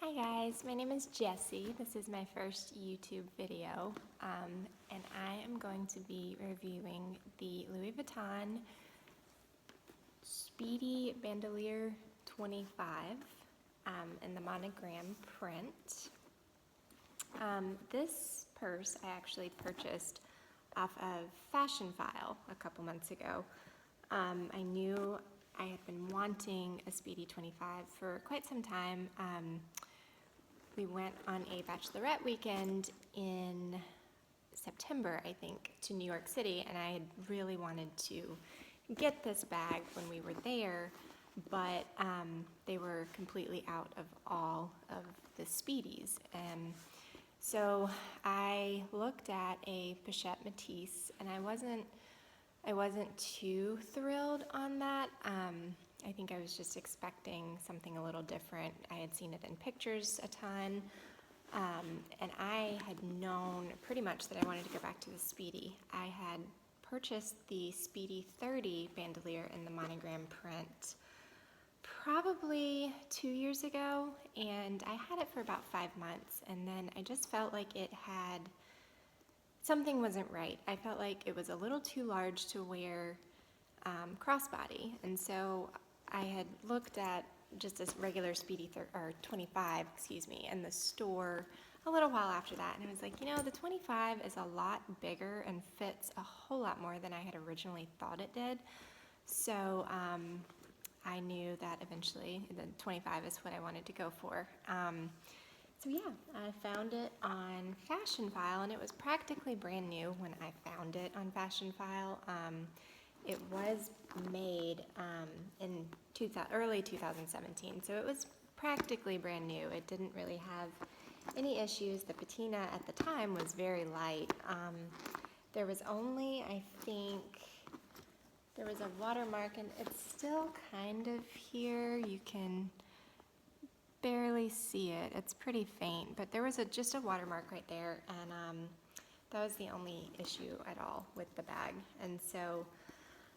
Hi guys, my name is Jessie. This is my first YouTube video, and I am going to be reviewing the Louis Vuitton Speedy Bandouliere 25 in the monogram print. This purse I actually purchased off of Fashion File a couple months ago. I knew I had been wanting a Speedy 25 for quite some time. We went on a bachelorette weekend in September, I think, to New York City, and I had really wanted to get this bag when we were there, but they were completely out of all of the Speedies. And so I looked at a Pochette Matisse, and I wasn't too thrilled on that. I think I was just expecting something a little different. I had seen it in pictures a ton, and I had known pretty much that I wanted to go back to the Speedy. I had purchased the Speedy 30 bandolier in the monogram print probably 2 years ago, and I had it for about 5 months, and then I just felt like something wasn't right. I felt like it was a little too large to wear crossbody, and so I had looked at just a regular Speedy 25, in the store a little while after that, and I was like, the 25 is a lot bigger and fits a whole lot more than I had originally thought it did. So I knew that eventually the 25 is what I wanted to go for. So yeah, I found it on Fashion File, and it was practically brand new when I found it on Fashion File. It was made in early 2017, so it was practically brand new. It didn't really have any issues. The patina at the time was very light. There was only, I think, there was a watermark, and it's still kind of here. You can barely see it. It's pretty faint, but there was just a watermark right there, and that was the only issue at all with the bag. And so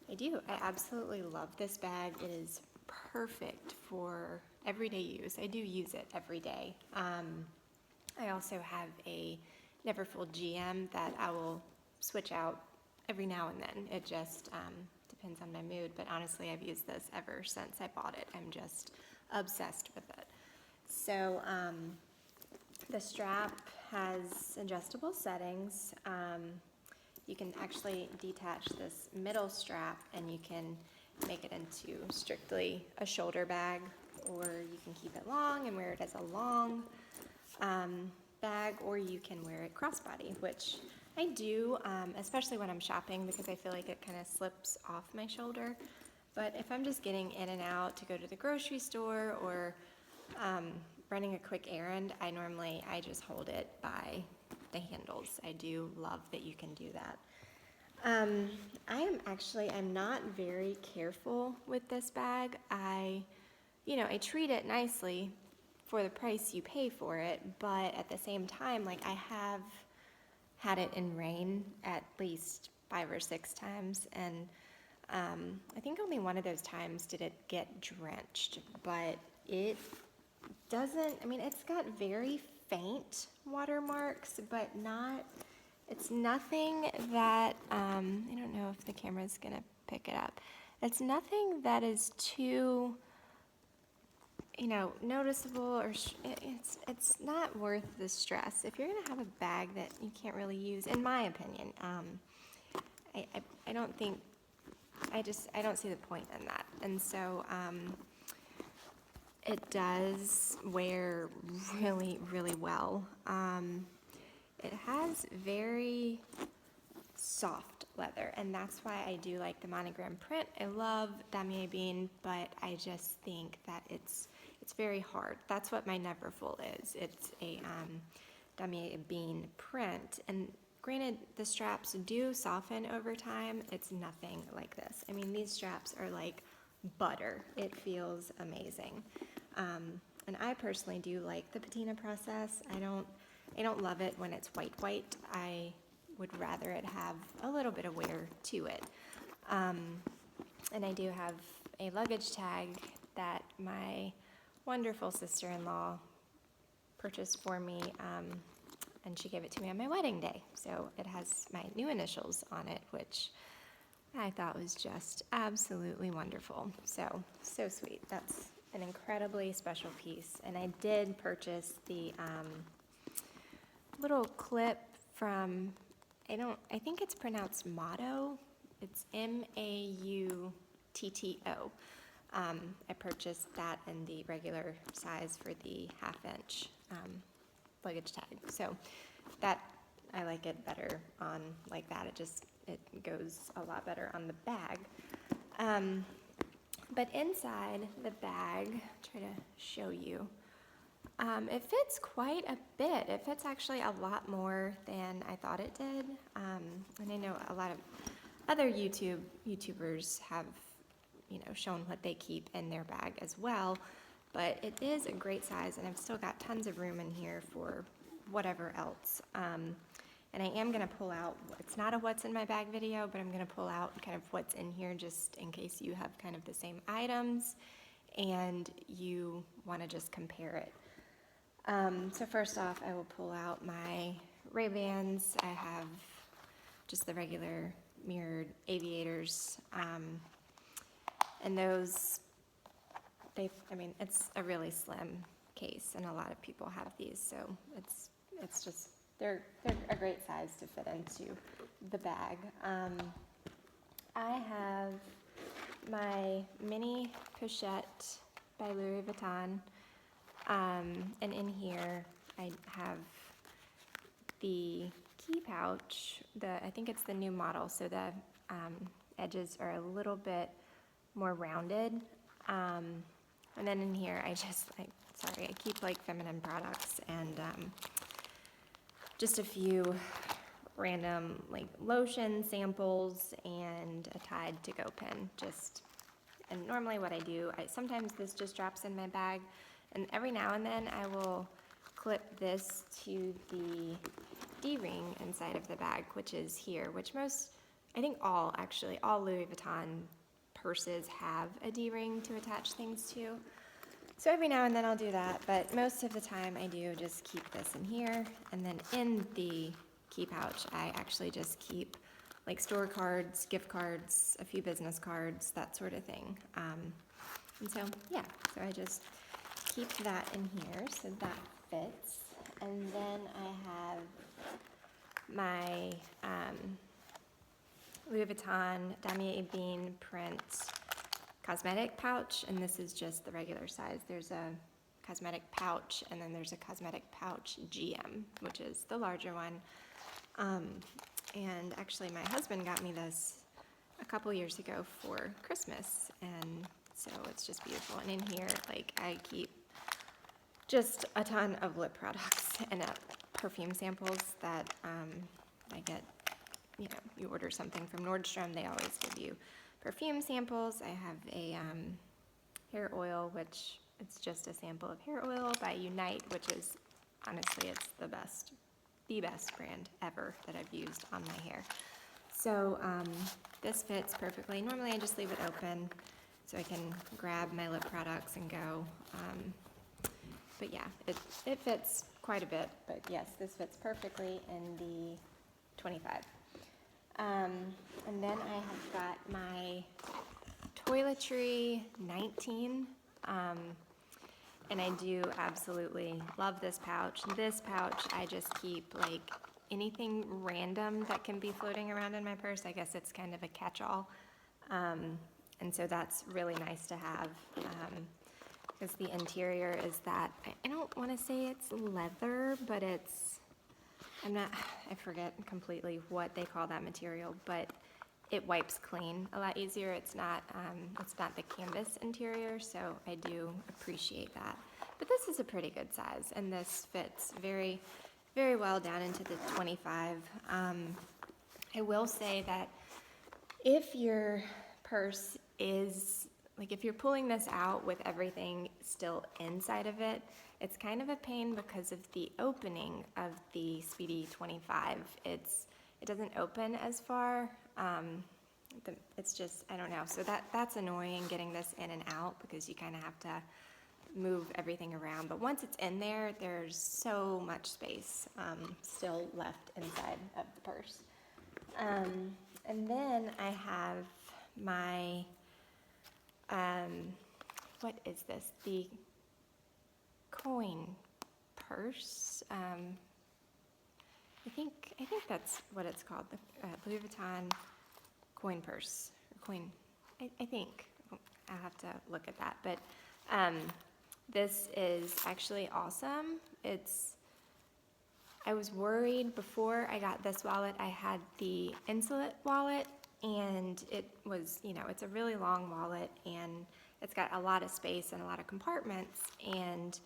I absolutely love this bag. It is perfect for everyday use. I do use it every day. I also have a Neverfull GM that I will switch out every now and then. It just depends on my mood, but honestly, I've used this ever since I bought it. I'm just obsessed with it. So the strap has adjustable settings. You can actually detach this middle strap, and you can make it into strictly a shoulder bag, or you can keep it long and wear it as a long bag, or you can wear it crossbody, which I do, especially when I'm shopping, because I feel like it kind of slips off my shoulder. But if I'm just getting in and out to go to the grocery store or running a quick errand, I just hold it by the handles. I do love that you can do that. I'm not very careful with this bag. I treat it nicely for the price you pay for it, but at the same time, I have had it in rain at least 5 or 6 times, and I think only one of those times did it get drenched, but it doesn't, it's got very faint watermarks, but it's nothing that, I don't know if the camera's gonna pick it up. It's nothing that is too, noticeable, or it's not worth the stress. If you're gonna have a bag that you can't really use, in my opinion, I don't think, I don't see the point in that. And so, it does wear really, really well. It has very soft leather, and that's why I do like the monogram print. I love damier bean, but I just think that it's very hard. That's what my Neverfull is. It's a damier bean print, and granted, the straps do soften over time. It's nothing like this. These straps are like butter. It feels amazing. And I personally do like the patina process. I don't love it when it's white. I would rather it have a little bit of wear to it. And I do have a luggage tag that my wonderful sister-in-law purchased for me, and she gave it to me on my wedding day. So it has my new initials on it, which I thought was just absolutely wonderful. So sweet. That's an incredibly special piece. And I did purchase the little clip from, I think it's pronounced Motto. It's Mautto. I purchased that in the regular size for the 1/2 inch luggage tag. So that, I like it better on like that. It goes a lot better on the bag. But inside the bag, try to show you, it fits quite a bit. It fits actually a lot more than I thought it did. And I know a lot of other YouTubers have, shown what they keep in their bag as well. But it is a great size, and I've still got tons of room in here for whatever else. And I am gonna pull out, it's not a what's in my bag video, but I'm gonna pull out kind of what's in here just in case you have kind of the same items and you wanna just compare it. So first off, I will pull out my Ray-Bans. I have just the regular mirrored aviators, and those, it's a really slim case, and a lot of people have these, so it's just, they're a great size to fit into the bag. I have my mini pochette by Louis Vuitton, and in here I have the key pouch. I think it's the new model, so the edges are a little bit more rounded. And then in here, I keep feminine products and just a few random lotion samples and a Tide to-go pen. And normally what I do, sometimes this just drops in my bag, and every now and then I will clip this to the D-ring inside of the bag, which is here, which all Louis Vuitton purses have a D-ring to attach things to. So every now and then I'll do that, but most of the time I do just keep this in here, and then in the key pouch I actually just keep store cards, gift cards, a few business cards, that sort of thing. And so I just keep that in here, so that fits. And then I have my Louis Vuitton Damier Ebene print cosmetic pouch, and this is just the regular size. There's a cosmetic pouch, and then there's a cosmetic pouch GM, which is the larger one. And actually my husband got me this a couple years ago for Christmas, and so it's just beautiful. And in here, I keep just a ton of lip products and perfume samples that I get. You order something from Nordstrom, they always give you perfume samples. I have a hair oil, which it's just a sample of hair oil by Unite, which is honestly, it's the best brand ever that I've used on my hair. So this fits perfectly. Normally I just leave it open so I can grab my lip products and go. But yeah, it fits quite a bit, but yes, this fits perfectly in the 25. And then I have got my Toiletry 19, and I do absolutely love this pouch. This pouch, I just keep anything random that can be floating around in my purse. I guess it's kind of a catch-all, and so that's really nice to have, because the interior is that, I don't want to say it's leather, but I forget completely what they call that material, but it wipes clean a lot easier. It's not the canvas interior, so I do appreciate that. But this is a pretty good size, and this fits very, very well down into the 25. I will say that if your purse is, if you're pulling this out with everything still inside of it, it's kind of a pain because of the opening of the Speedy 25. It doesn't open as far. It's just, I don't know. So that's annoying, getting this in and out, because you kind of have to move everything around. But once it's in there, there's so much space still left inside of the purse. And then I have my, what is this? The coin purse. I think that's what it's called, the Louis Vuitton coin purse, or coin, I think. I'll have to look at that, but this is actually awesome. I was worried before I got this wallet. I had the Insolite wallet, and it was, it's a really long wallet, and it's got a lot of space and a lot of compartments, and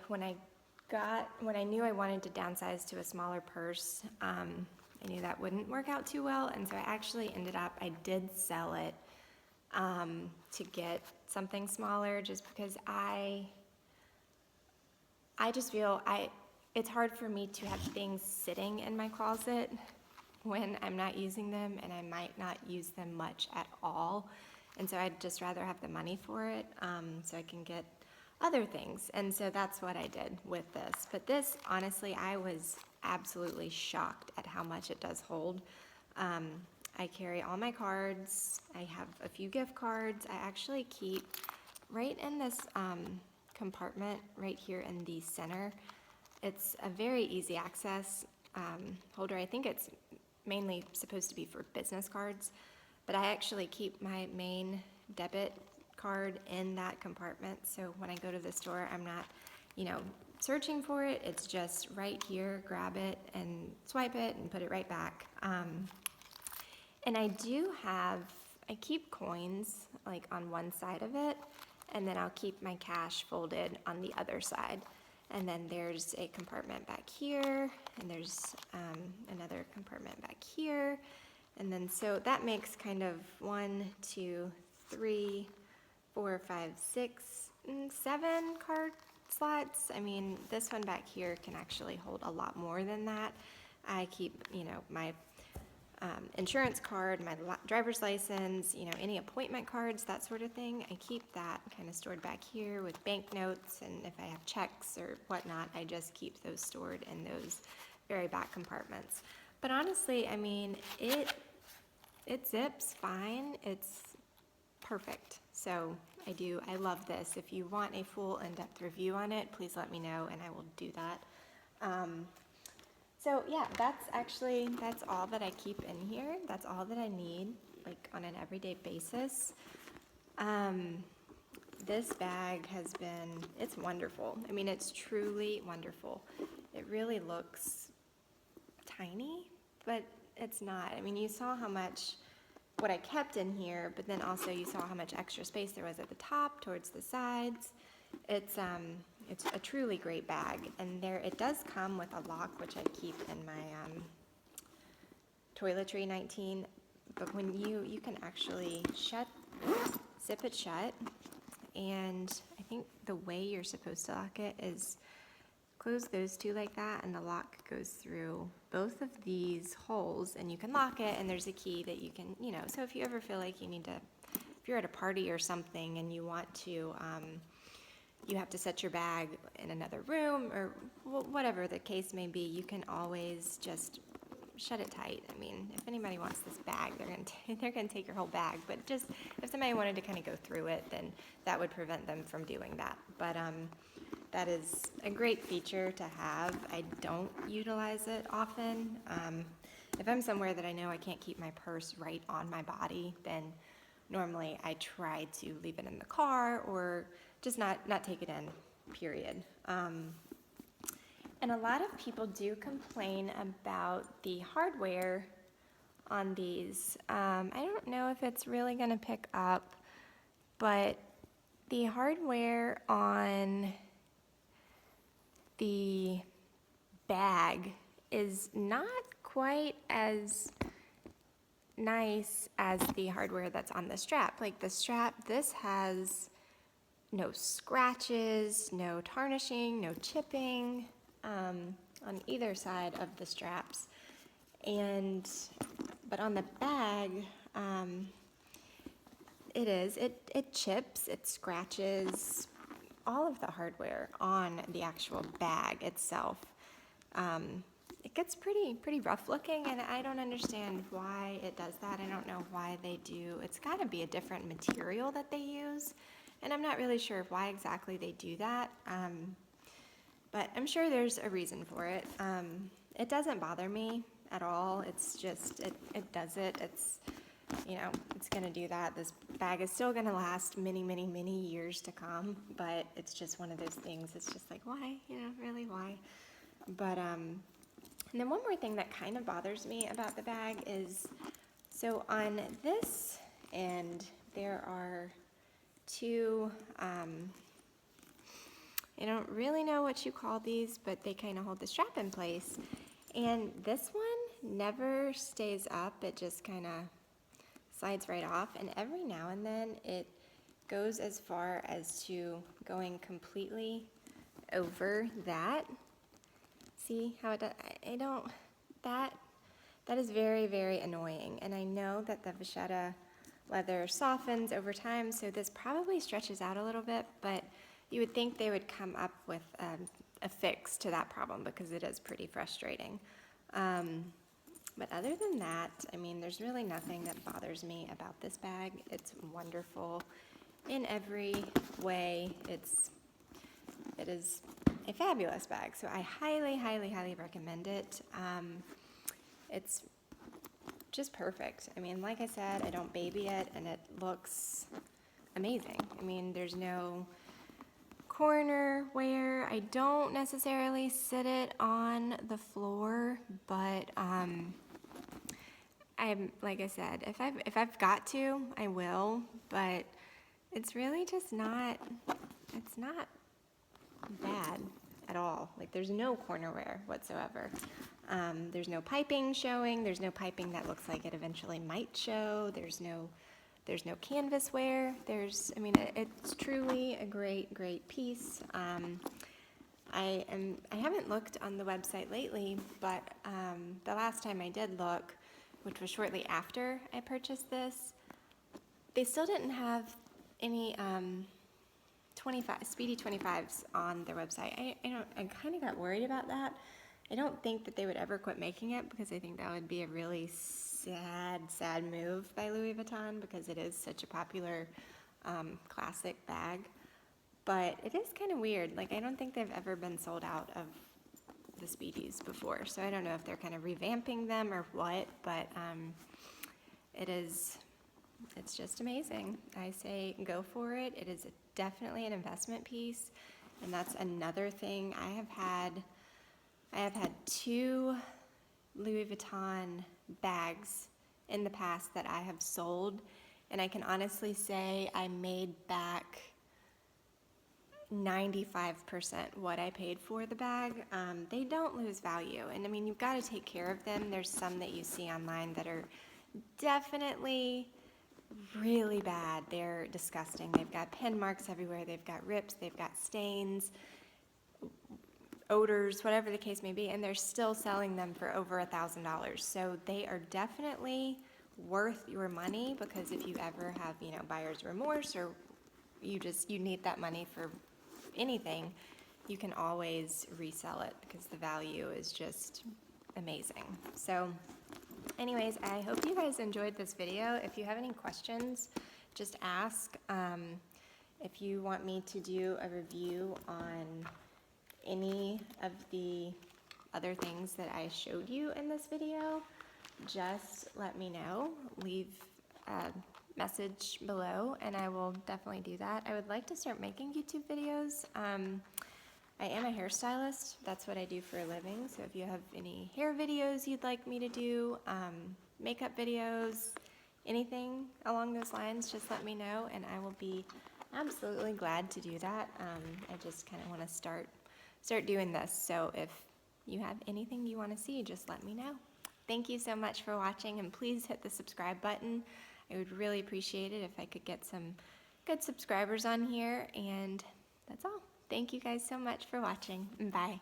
when I knew I wanted to downsize to a smaller purse, I knew that wouldn't work out too well, and so I did sell it to get something smaller, just because I just feel it's hard for me to have things sitting in my closet when I'm not using them, and I might not use them much at all, and so I'd just rather have the money for it, so I can get other things. And so that's what I did with this. But this, honestly, I was absolutely shocked at how much it does hold. I carry all my cards. I have a few gift cards. I actually keep right in this compartment right here in the center. It's a very easy access holder. I think it's mainly supposed to be for business cards, but I actually keep my main debit card in that compartment, so when I go to the store, I'm not, searching for it. It's just right here, grab it and swipe it and put it right back. And I keep coins like on one side of it, and then I'll keep my cash folded on the other side. And then there's a compartment back here, and there's another compartment back here. And then so that makes kind of 1, 2, 3, 4, 5, 6, 7 card slots. I mean, this one back here can actually hold a lot more than that. I keep, my insurance card, my driver's license, any appointment cards, that sort of thing. I keep that kind of stored back here with banknotes, and if I have checks or whatnot, I just keep those stored in those very back compartments. But honestly, I mean, it zips fine. It's perfect. So I love this. If you want a full in-depth review on it, please let me know and I will do that. So yeah, that's all that I keep in here. That's all that I need, like on an everyday basis. This bag it's wonderful. I mean, it's truly wonderful. It really looks tiny, but it's not. I mean, you saw what I kept in here, but then also you saw how much extra space there was at the top, towards the sides. It's a truly great bag, and it does come with a lock, which I keep in my toiletry 19. But when you can actually zip it shut, and I think the way you're supposed to lock it is close those two like that, and the lock goes through both of these holes, and you can lock it, and there's a key that you can, so if you ever feel like if you're at a party or something and you want to, you have to set your bag in another room or whatever the case may be, you can always just shut it tight. I mean, if anybody wants this bag, they're gonna take your whole bag, but just if somebody wanted to kind of go through it, then that would prevent them from doing that. But that is a great feature to have. I don't utilize it often. If I'm somewhere that I know I can't keep my purse right on my body, then normally I try to leave it in the car or just not take it in, period. And a lot of people do complain about the hardware on these. I don't know if it's really gonna pick up, but the hardware on the bag is not quite as nice as the hardware that's on the strap. Like the strap, this has no scratches, no tarnishing, no chipping on either side of the straps. But on the bag, It is. It chips, it scratches all of the hardware on the actual bag itself. It gets pretty rough looking, and I don't understand why it does that. I don't know why they do. It's got to be a different material that they use, and I'm not really sure why exactly they do that. But I'm sure there's a reason for it. It doesn't bother me at all. It's just, it does it. It's, you know, it's gonna do that. This bag is still gonna last many, many, many years to come, but it's just one of those things. It's just like, why? You know, really, why? But, and then one more thing that kind of bothers me about the bag is, so on this end, there are two, I don't really know what you call these, but they kind of hold the strap in place. And this one never stays up. It just kind of slides right off. And every now and then it goes as far as to going completely over that. See how it does? I don't, that is very, very annoying. And I know that the vachetta leather softens over time, so this probably stretches out a little bit, but you would think they would come up with a fix to that problem because it is pretty frustrating. But other than that, I mean, there's really nothing that bothers me about this bag. It's wonderful in every way. It is a fabulous bag, so I highly, highly, highly recommend it. It's just perfect. I mean, like I said, I don't baby it, and it looks amazing. I mean, there's no corner wear. I don't necessarily sit it on the floor, but I'm, like I said, if I've got to, I will, but it's really just not, it's not bad at all. Like, there's no corner wear whatsoever. There's no piping showing. There's no piping that looks like it eventually might show. There's no canvas wear. I mean, it's truly a great, great piece. I haven't looked on the website lately, but the last time I did look, which was shortly after I purchased this, they still didn't have any Speedy 25s on their website. I kind of got worried about that. I don't think that they would ever quit making it because I think that would be a really sad move by Louis Vuitton because it is such a popular classic bag. But it is kind of weird. Like, I don't think they've ever been sold out of the Speedies before. So I don't know if they're kind of revamping them or what, but it's just amazing. I say go for it. It is definitely an investment piece. And that's another thing. I have had two Louis Vuitton bags in the past that I have sold, and I can honestly say I made back 95% what I paid for the bag. They don't lose value, and I mean, you've got to take care of them. There's some that you see online that are definitely really bad. They're disgusting. They've got pen marks everywhere. They've got rips. They've got stains, odors, whatever the case may be, and they're still selling them for over $1,000. So they are definitely worth your money, because if you ever have, you know, buyer's remorse, or you need that money for anything, you can always resell it because the value is just amazing. So anyways, I hope you guys enjoyed this video. If you have any questions, just ask. If you want me to do a review on any of the other things that I showed you in this video, just let me know. Leave a message below and I will definitely do that. I would like to start making YouTube videos. I am a hairstylist. That's what I do for a living. So if you have any hair videos you'd like me to do, makeup videos, anything along those lines, just let me know and I will be absolutely glad to do that. I just kind of want to start doing this. So if you have anything you want to see, just let me know. Thank you so much for watching, and please hit the subscribe button. I would really appreciate it if I could get some good subscribers on here, and that's all. Thank you guys so much for watching. Bye.